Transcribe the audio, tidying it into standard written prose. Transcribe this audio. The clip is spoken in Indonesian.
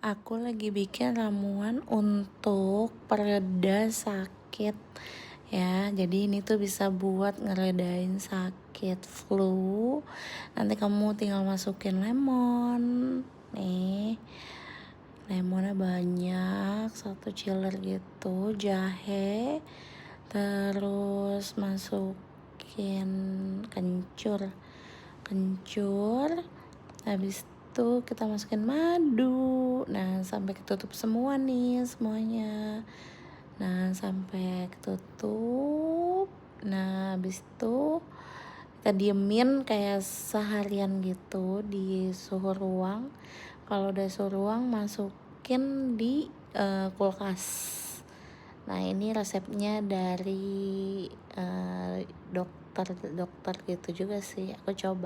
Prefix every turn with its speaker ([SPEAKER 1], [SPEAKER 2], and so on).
[SPEAKER 1] Aku lagi bikin ramuan untuk pereda sakit ya. Jadi ini tuh bisa buat ngeredain sakit flu. Nanti kamu tinggal masukin lemon. Nih, lemonnya banyak, 1 chiller gitu, jahe, terus masukin kencur. Habis itu kita masukin madu. Nah, sampai ketutup semua nih semuanya. Nah, sampai ketutup. Nah, habis itu kita diemin kayak seharian gitu di suhu ruang. Kalau udah suhu ruang, masukin di kulkas. Nah, ini resepnya dari dokter gitu juga sih. Aku coba.